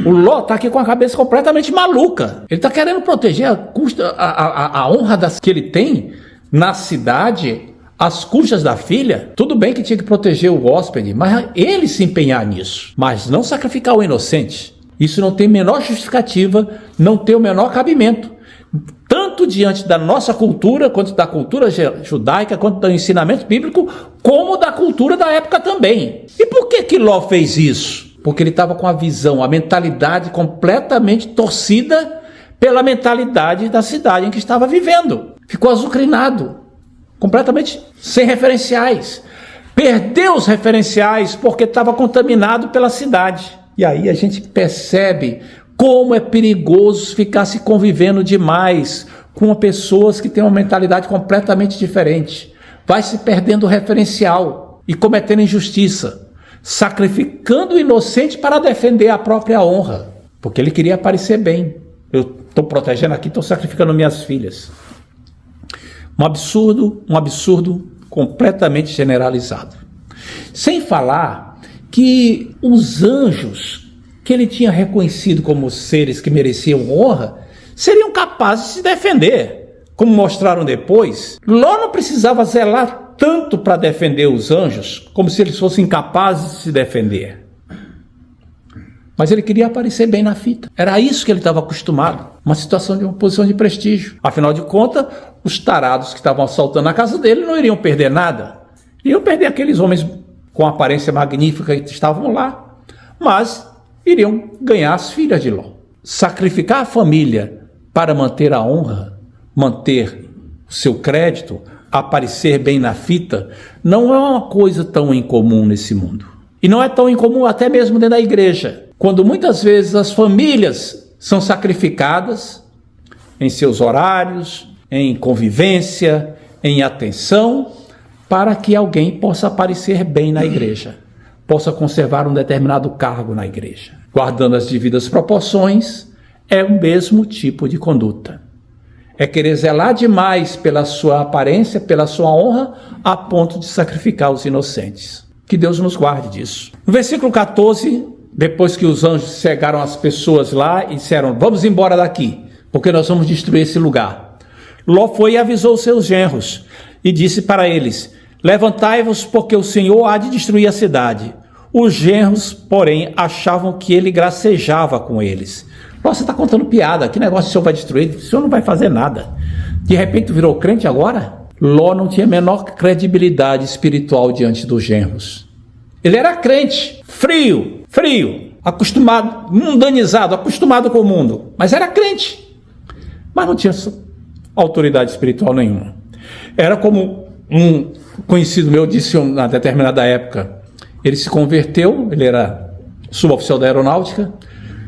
O Ló está aqui com a cabeça completamente maluca. Ele está querendo proteger a honra que ele tem na cidade, às custas da filha. Tudo bem que tinha que proteger o hóspede, mas ele se empenhar nisso. Mas não sacrificar o inocente. Isso não tem menor justificativa, não tem o menor cabimento. Tanto diante da nossa cultura, quanto da cultura judaica, quanto do ensinamento bíblico, como da cultura da época também. E por que Ló fez isso? Porque ele estava com a visão, a mentalidade completamente torcida pela mentalidade da cidade em que estava vivendo. Ficou azucrinado, completamente sem referenciais. Perdeu os referenciais porque estava contaminado pela cidade. E aí a gente percebe como é perigoso ficar se convivendo demais com pessoas que têm uma mentalidade completamente diferente. Vai se perdendo o referencial e cometendo injustiça, sacrificando o inocente para defender a própria honra, porque ele queria parecer bem. Eu estou protegendo aqui, estou sacrificando minhas filhas. Um absurdo completamente generalizado. Sem falar que os anjos, que ele tinha reconhecido como seres que mereciam honra, seriam capazes de se defender. Como mostraram depois, Ló não precisava zelar tanto para defender os anjos, como se eles fossem capazes de se defender. Mas ele queria aparecer bem na fita. Era isso que ele estava acostumado. Uma situação de uma posição de prestígio. Afinal de contas, os tarados que estavam assaltando a casa dele não iriam perder nada. Iriam perder aqueles homens com aparência magnífica que estavam lá. Mas iriam ganhar as filhas de Ló. Sacrificar a família para manter a honra, manter o seu crédito, aparecer bem na fita, não é uma coisa tão incomum nesse mundo. E não é tão incomum até mesmo dentro da igreja, quando muitas vezes as famílias são sacrificadas em seus horários, em convivência, em atenção, para que alguém possa aparecer bem na igreja, possa conservar um determinado cargo na igreja. Guardando as devidas proporções, é o mesmo tipo de conduta. É querer zelar demais pela sua aparência, pela sua honra, a ponto de sacrificar os inocentes. Que Deus nos guarde disso. No versículo 14, depois que os anjos cegaram as pessoas lá e disseram, vamos embora daqui, porque nós vamos destruir esse lugar. Ló foi e avisou seus genros e disse para eles, levantai-vos, porque o Senhor há de destruir a cidade. Os genros, porém, achavam que ele gracejava com eles. Você está contando piada, que negócio o senhor vai destruir? O senhor não vai fazer nada. De repente virou crente agora? Ló não tinha a menor credibilidade espiritual diante dos genros. Ele era crente, frio, acostumado, mundanizado, acostumado com o mundo. Mas era crente. Mas não tinha autoridade espiritual nenhuma. Era como um conhecido meu disse na determinada época. Ele se converteu, ele era suboficial da aeronáutica,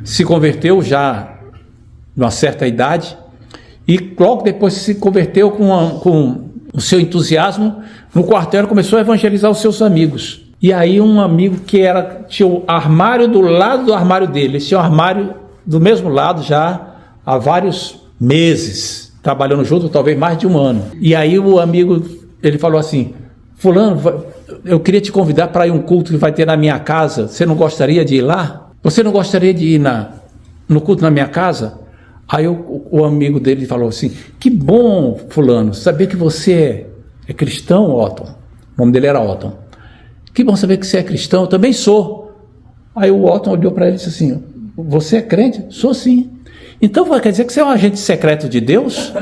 se converteu já numa certa idade e logo depois se converteu com o seu entusiasmo no quartel, começou a evangelizar os seus amigos. E aí um amigo que tinha o armário do lado do armário dele, eles tinham o armário do mesmo lado já há vários meses, trabalhando junto, talvez mais de um ano. E aí o amigo, ele falou assim, fulano, eu queria te convidar para ir um culto que vai ter na minha casa, você não gostaria de ir lá? Você não gostaria de ir no culto na minha casa? Aí o amigo dele falou assim, que bom, fulano, saber que você é cristão, Otton. O nome dele era Otton. Que bom saber que você é cristão, eu também sou. Aí o Otton olhou para ele e disse assim, você é crente? Sou sim. Então quer dizer que você é um agente secreto de Deus?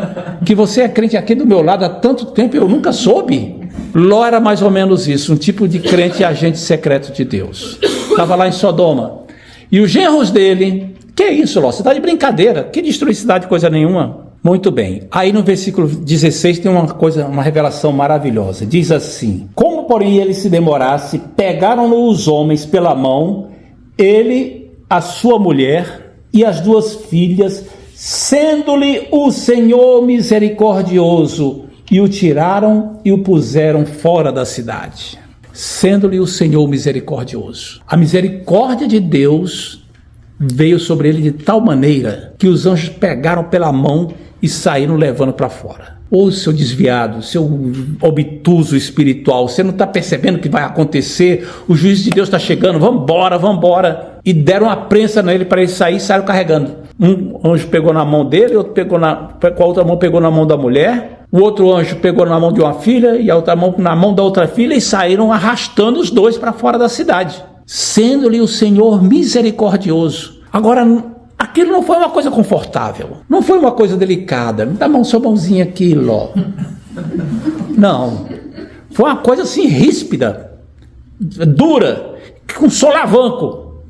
Que você é crente aqui do meu lado há tanto tempo e eu nunca soube? Ló era mais ou menos isso, um tipo de crente agente secreto de Deus. Estava lá em Sodoma. E os genros dele, que é isso, Ló? Você está de brincadeira, que destruir cidade, coisa nenhuma. Muito bem, aí no versículo 16 tem uma revelação maravilhosa. Diz assim, como porém ele se demorasse, pegaram-no os homens pela mão, ele, a sua mulher e as duas filhas, sendo-lhe o Senhor misericordioso, e o tiraram e o puseram fora da cidade. sendo-lhe o Senhor misericordioso. A misericórdia de Deus veio sobre ele de tal maneira que os anjos pegaram pela mão e saíram levando para fora. Ô seu desviado, seu obtuso espiritual, você não está percebendo o que vai acontecer? O juízo de Deus está chegando, vamos embora. E deram uma prensa nele para ele sair e saíram carregando. Um anjo pegou na mão dele, outro pegou com a outra mão pegou na mão da mulher, o outro anjo pegou na mão de uma filha e a outra mão na mão da outra filha e saíram arrastando os dois para fora da cidade, sendo-lhe o Senhor misericordioso. Agora, aquilo não foi uma coisa confortável, não foi uma coisa delicada. Me dá sua mãozinha aqui, Ló. Não, foi uma coisa assim ríspida, dura, com solavanco,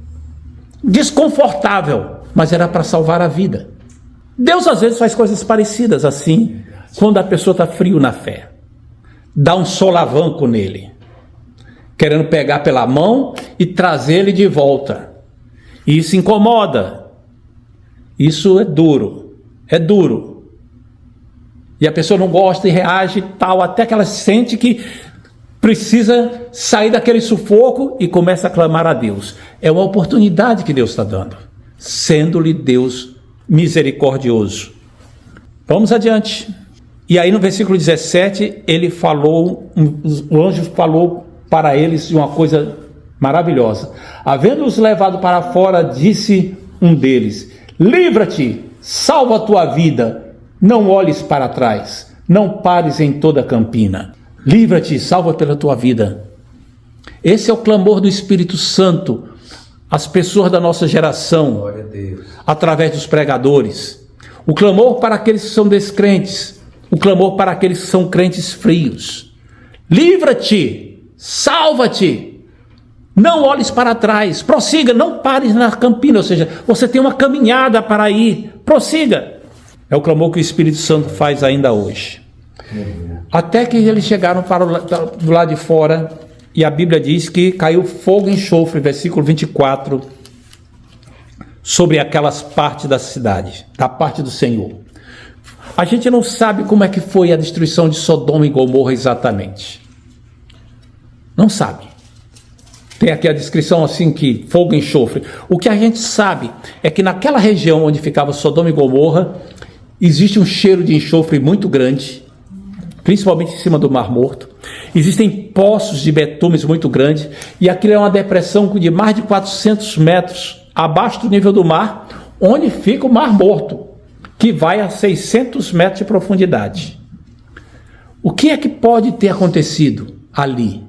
desconfortável, mas era para salvar a vida. Deus às vezes faz coisas parecidas assim, quando a pessoa está frio na fé, dá um solavanco nele, querendo pegar pela mão e trazer ele de volta. E isso incomoda. Isso é duro. E a pessoa não gosta e reage tal, até que ela sente que precisa sair daquele sufoco e começa a clamar a Deus. É uma oportunidade que Deus está dando, sendo-lhe Deus misericordioso. Vamos adiante. E aí no versículo 17, o anjo falou para eles de uma coisa maravilhosa. Havendo-os levado para fora, disse um deles: livra-te, salva a tua vida, não olhes para trás, não pares em toda a campina. Livra-te, salva pela tua vida. Esse é o clamor do Espírito Santo às pessoas da nossa geração, glória a Deus, através dos pregadores. O clamor para aqueles que são descrentes, o clamor para aqueles que são crentes frios. Livra-te, salva-te, não olhes para trás, prossiga, não pares na campina, ou seja, você tem uma caminhada para ir, prossiga. É o clamor que o Espírito Santo faz ainda hoje. Até que eles chegaram do lado de fora, e a Bíblia diz que caiu fogo e enxofre, versículo 24, sobre aquelas partes da cidade, da parte do Senhor. A gente não sabe como é que foi a destruição de Sodoma e Gomorra exatamente. Não sabe. Tem aqui a descrição assim que fogo e enxofre. O que a gente sabe é que naquela região onde ficava Sodoma e Gomorra, existe um cheiro de enxofre muito grande, principalmente em cima do Mar Morto. Existem poços de betumes muito grandes, e aquilo é uma depressão de mais de 400 metros abaixo do nível do mar, onde fica o Mar Morto, que vai a 600 metros de profundidade. O que é que pode ter acontecido ali?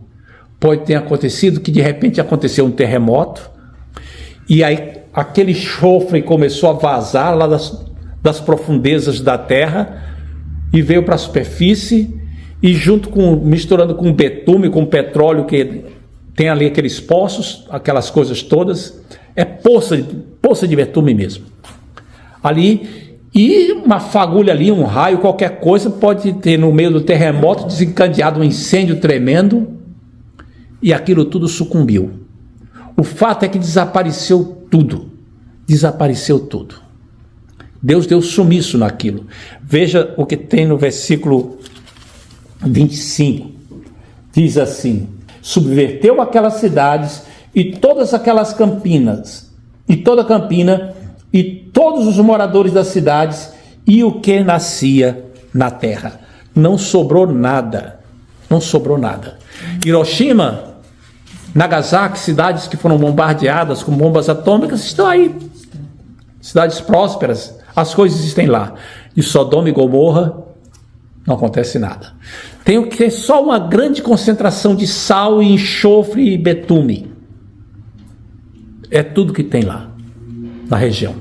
Pode ter acontecido que de repente aconteceu um terremoto, e aí aquele enxofre começou a vazar lá das profundezas da terra, e veio para a superfície, e misturando com betume, com petróleo, que tem ali aqueles poços, aquelas coisas todas, é poça de betume mesmo. Ali, e uma fagulha ali, um raio, qualquer coisa, pode ter no meio do terremoto desencadeado um incêndio tremendo, e aquilo tudo sucumbiu. O fato é que desapareceu tudo. Deus deu sumiço naquilo. Veja o que tem no versículo 25. Diz assim: subverteu aquelas cidades e todas aquelas campinas, e toda a campina, e todos os moradores das cidades, e o que nascia na terra. Não sobrou nada. Hiroshima, Nagasaki, cidades que foram bombardeadas com bombas atômicas, estão aí. Cidades prósperas, as coisas existem lá. De Sodoma e Gomorra, não acontece nada. Tem que ter só uma grande concentração de sal e enxofre e betume. É tudo que tem lá, na região.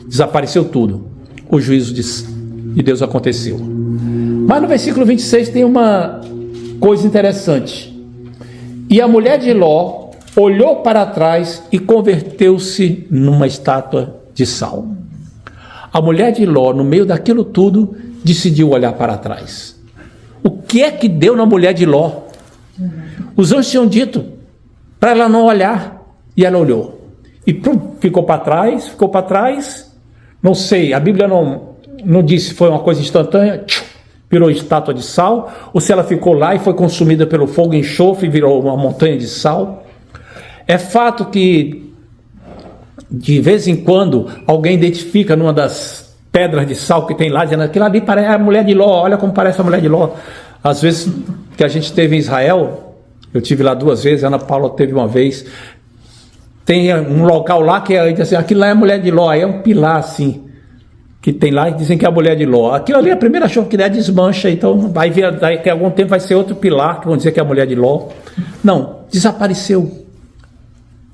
Desapareceu tudo. O juízo de Deus aconteceu. Mas no versículo 26 tem uma coisa interessante. E a mulher de Ló olhou para trás e converteu-se numa estátua de sal. A mulher de Ló, no meio daquilo tudo, decidiu olhar para trás. O que é que deu na mulher de Ló? Os anjos tinham dito para ela não olhar, e ela olhou. E ficou para trás. Não sei, a Bíblia não disse se foi uma coisa instantânea, virou estátua de sal, ou se ela ficou lá e foi consumida pelo fogo e enxofre e virou uma montanha de sal. É fato que, de vez em quando, alguém identifica numa das pedras de sal que tem lá, dizendo, aquilo ali parece a mulher de Ló, olha como parece a mulher de Ló. Às vezes que a gente esteve em Israel, eu tive lá 2 vezes, a Ana Paula teve uma vez, tem um local lá que é assim, aquilo lá é a mulher de Ló, aí é um pilar assim, que tem lá e dizem que é a mulher de Ló. Aquilo ali, a primeira chuva que der, desmancha, então vai vir, daqui a algum tempo vai ser outro pilar, que vão dizer que é a mulher de Ló. Não, desapareceu,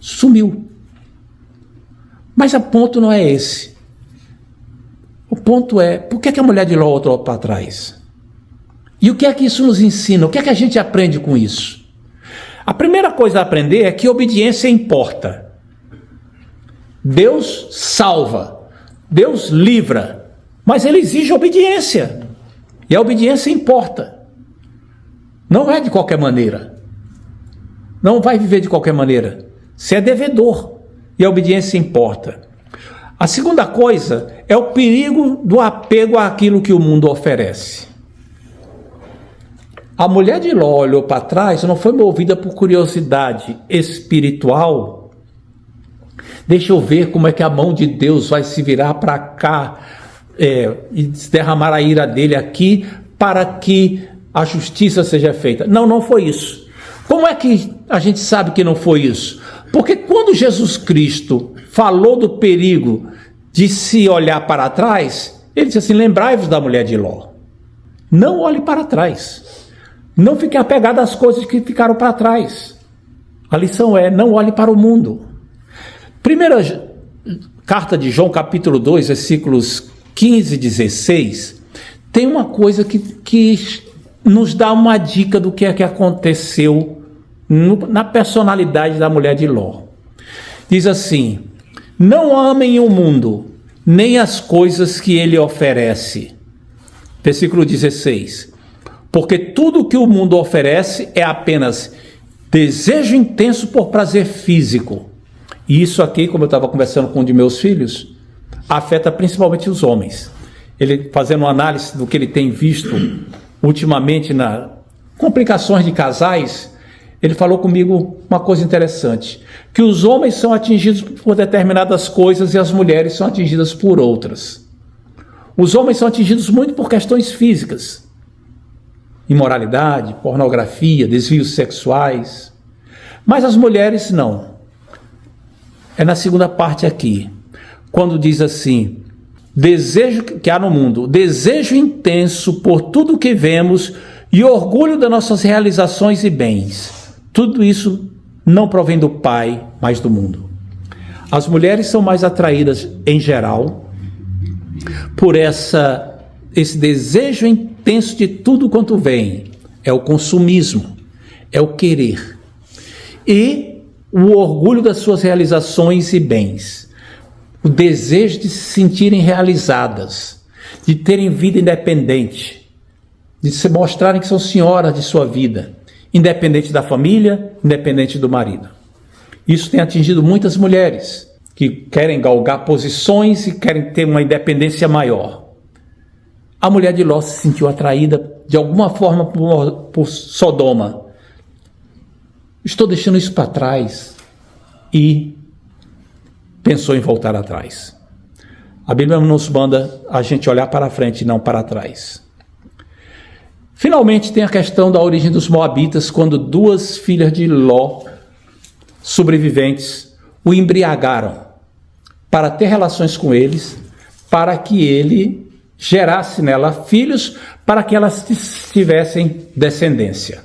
sumiu. Mas o ponto não é esse. O ponto é, por que a mulher de Ló voltou para trás? E o que é que isso nos ensina? O que é que a gente aprende com isso? A primeira coisa a aprender é que obediência importa. Deus salva, Deus livra, mas Ele exige obediência. E a obediência importa. Não é de qualquer maneira. Não vai viver de qualquer maneira. Você é devedor e a obediência importa. A segunda coisa é o perigo do apego àquilo que o mundo oferece. A mulher de Ló olhou para trás, não foi movida por curiosidade espiritual. Deixa eu ver como é que a mão de Deus vai se virar para cá e derramar a ira dele aqui para que a justiça seja feita. Não, não foi isso. Como é que a gente sabe que não foi isso? Porque quando Jesus Cristo falou do perigo de se olhar para trás, ele disse assim, lembrai-vos da mulher de Ló. Não olhe para trás. Não fique apegado às coisas que ficaram para trás. A lição é, não olhe para o mundo. Primeira carta de João, capítulo 2, versículos 15 e 16, tem uma coisa que nos dá uma dica do que é que aconteceu na personalidade da mulher de Ló. Diz assim, não amem o mundo, nem as coisas que ele oferece. Versículo 16, porque tudo que o mundo oferece é apenas desejo intenso por prazer físico. E isso aqui, como eu estava conversando com um de meus filhos, afeta principalmente os homens. Ele fazendo uma análise do que ele tem visto ultimamente na complicações de casais, ele falou comigo uma coisa interessante, que os homens são atingidos por determinadas coisas e as mulheres são atingidas por outras. Os homens são atingidos muito por questões físicas, imoralidade, pornografia, desvios sexuais, mas as mulheres não. É na segunda parte aqui, quando diz assim, desejo que há no mundo, desejo intenso por tudo que vemos e orgulho das nossas realizações e bens. Tudo isso não provém do Pai, mas do mundo. As mulheres são mais atraídas, em geral, por esse desejo intenso de tudo quanto vem. É o consumismo, é o querer. E o orgulho das suas realizações e bens. O desejo de se sentirem realizadas, de terem vida independente, de se mostrarem que são senhoras de sua vida, independente da família, independente do marido. Isso tem atingido muitas mulheres que querem galgar posições e querem ter uma independência maior. A mulher de Ló se sentiu atraída de alguma forma por Sodoma. Estou deixando isso para trás e pensou em voltar atrás. A Bíblia nos manda a gente olhar para frente e não para trás. Finalmente tem a questão da origem dos moabitas, quando 2 filhas de Ló, sobreviventes, o embriagaram para ter relações com eles, para que ele gerasse nela filhos, para que elas tivessem descendência.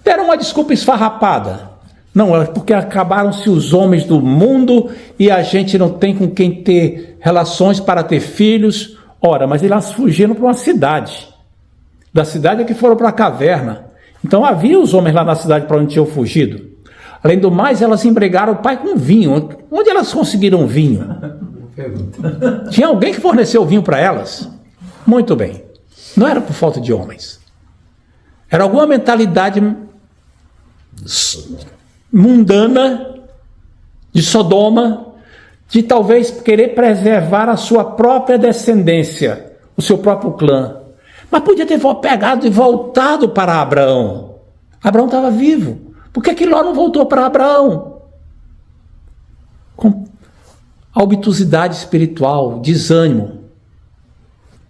Deram uma desculpa esfarrapada. Não, é porque acabaram-se os homens do mundo e a gente não tem com quem ter relações para ter filhos. Ora, mas elas fugiram para uma cidade. Da cidade é que foram para a caverna. Então havia os homens lá na cidade para onde tinham fugido. Além do mais, elas embriagaram o pai com vinho. Onde elas conseguiram vinho? Tinha alguém que forneceu vinho para elas? Muito bem. Não era por falta de homens. Era alguma mentalidade mundana de Sodoma, de talvez querer preservar a sua própria descendência, o seu próprio clã. Mas podia ter pegado e voltado para Abraão. Abraão estava vivo. Por que Ló não voltou para Abraão? Com a obtusidade espiritual, desânimo,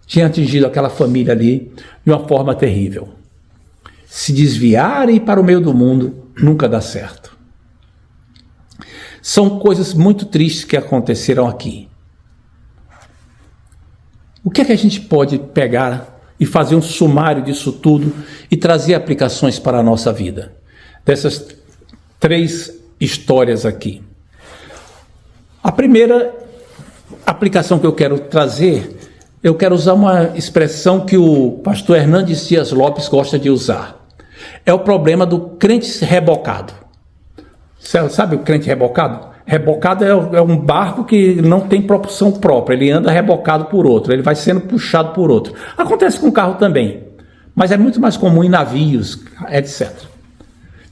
tinha atingido aquela família ali de uma forma terrível. Se desviar e ir para o meio do mundo nunca dá certo. São coisas muito tristes que aconteceram aqui. O que é que a gente pode pegar e fazer um sumário disso tudo e trazer aplicações para a nossa vida? Dessas 3 histórias aqui. A primeira aplicação que eu quero trazer, eu quero usar uma expressão que o pastor Hernandes Dias Lopes gosta de usar. É o problema do crente rebocado. Sabe o crente rebocado? Rebocado é um barco que não tem propulsão própria, ele anda rebocado por outro, ele vai sendo puxado por outro. Acontece com carro também, mas é muito mais comum em navios, etc.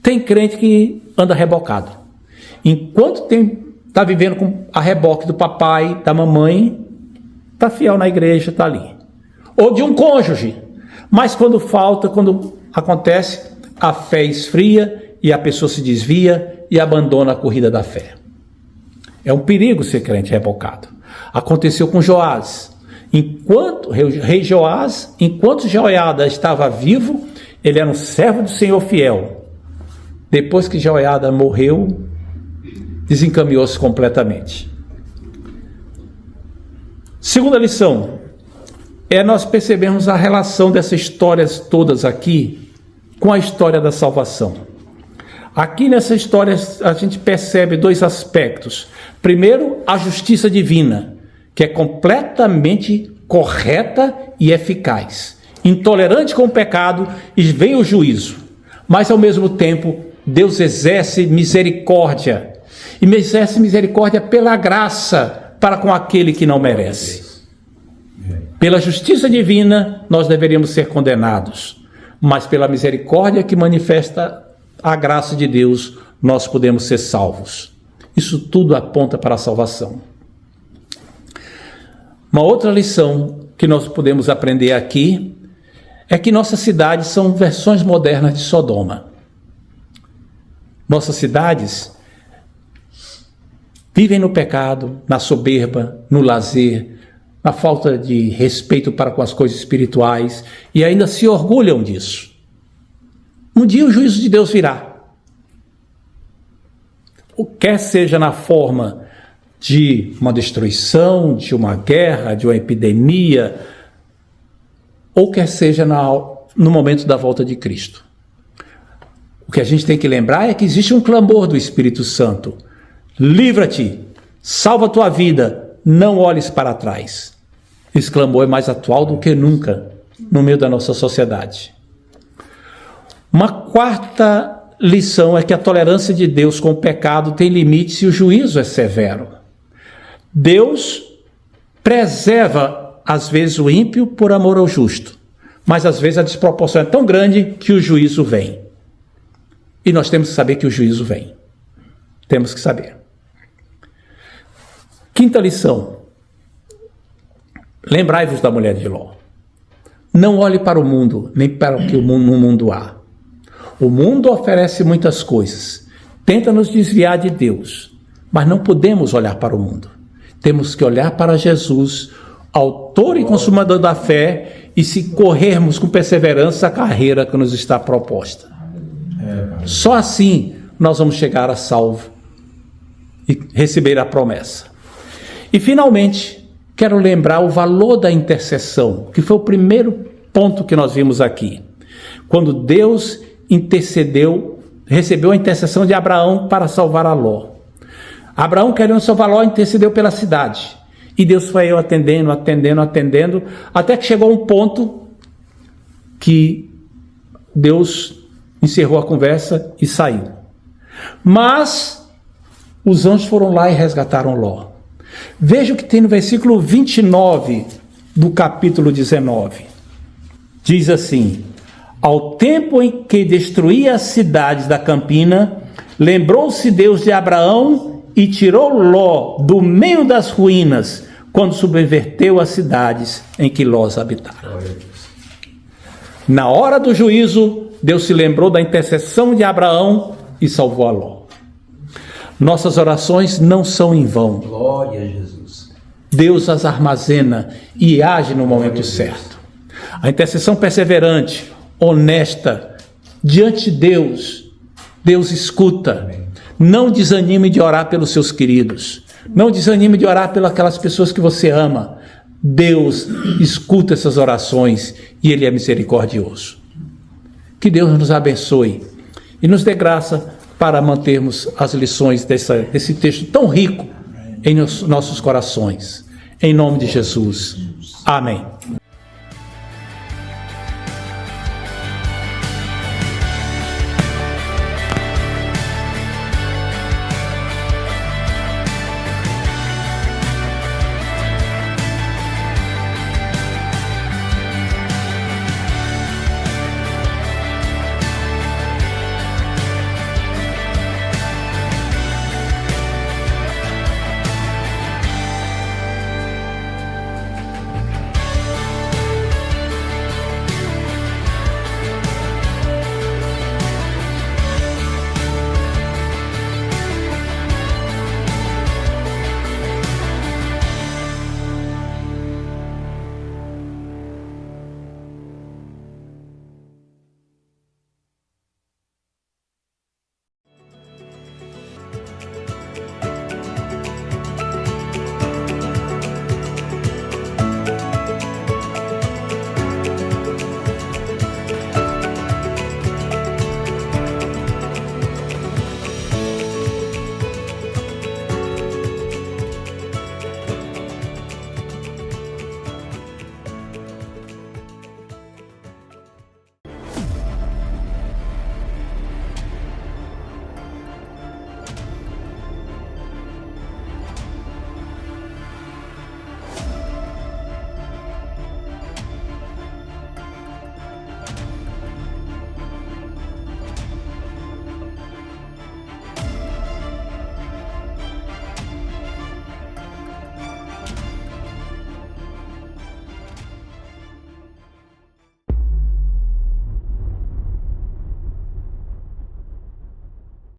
Tem crente que anda rebocado. Enquanto está vivendo com a reboque do papai, da mamãe, está fiel na igreja, está ali. Ou de um cônjuge. Mas quando acontece, a fé esfria e a pessoa se desvia e abandona a corrida da fé. É um perigo ser crente rebocado. Aconteceu com Joás. Rei Joás, enquanto Jeoiada estava vivo, ele era um servo do Senhor fiel. Depois que Jeoiada morreu, desencaminhou-se completamente. Segunda lição é nós percebermos a relação dessas histórias todas aqui com a história da salvação. Aqui nessa história a gente percebe 2 aspectos. Primeiro, a justiça divina, que é completamente correta e eficaz. Intolerante com o pecado, e vem o juízo. Mas ao mesmo tempo, Deus exerce misericórdia. E exerce misericórdia pela graça para com aquele que não merece. Pela justiça divina, nós deveríamos ser condenados. Mas pela misericórdia que manifesta a graça de Deus, nós podemos ser salvos. Isso tudo aponta para a salvação. Uma outra lição que nós podemos aprender aqui é que nossas cidades são versões modernas de Sodoma. Nossas cidades vivem no pecado, na soberba, no lazer, na falta de respeito para com as coisas espirituais e ainda se orgulham disso. Um dia o juízo de Deus virá. Quer seja na forma de uma destruição, de uma guerra, de uma epidemia, ou quer seja no momento da volta de Cristo. O que a gente tem que lembrar é que existe um clamor do Espírito Santo. Livra-te, salva a tua vida, não olhes para trás. Esse clamor é mais atual do que nunca no meio da nossa sociedade. Uma quarta lição é que a tolerância de Deus com o pecado tem limites e o juízo é severo. Deus preserva, às vezes, o ímpio por amor ao justo, mas às vezes a desproporção é tão grande que o juízo vem. E nós temos que saber que o juízo vem. Temos que saber. Quinta lição. Lembrai-vos da mulher de Ló. Não olhe para o mundo, nem para o que no mundo há. O mundo oferece muitas coisas, tenta nos desviar de Deus, mas não podemos olhar para o mundo. Temos que olhar para Jesus, autor e consumador da fé, e se corrermos com perseverança a carreira que nos está proposta. Só assim nós vamos chegar a salvo e receber a promessa. E finalmente, quero lembrar o valor da intercessão, que foi o primeiro ponto que nós vimos aqui. Quando Deus recebeu a intercessão de Abraão para salvar a Ló. Abraão, querendo salvar Ló, intercedeu pela cidade. E Deus foi atendendo, até que chegou um ponto que Deus encerrou a conversa e saiu. Mas os anjos foram lá e resgataram Ló. Veja o que tem no versículo 29 do capítulo 19. Diz assim: ao tempo em que destruía as cidades da campina, lembrou-se Deus de Abraão e tirou Ló do meio das ruínas, quando subverteu as cidades em que Ló habitava. Na hora do juízo, Deus se lembrou da intercessão de Abraão e salvou a Ló. Nossas orações não são em vão. Glória a Jesus. Deus as armazena e age no momento certo. A intercessão perseverante, honesta, diante de Deus, Deus escuta. Não desanime de orar pelos seus queridos. Não desanime de orar pelas aquelas pessoas que você ama. Deus escuta essas orações e Ele é misericordioso. Que Deus nos abençoe e nos dê graça para mantermos as lições desse texto tão rico em nossos corações. Em nome de Jesus. Amém.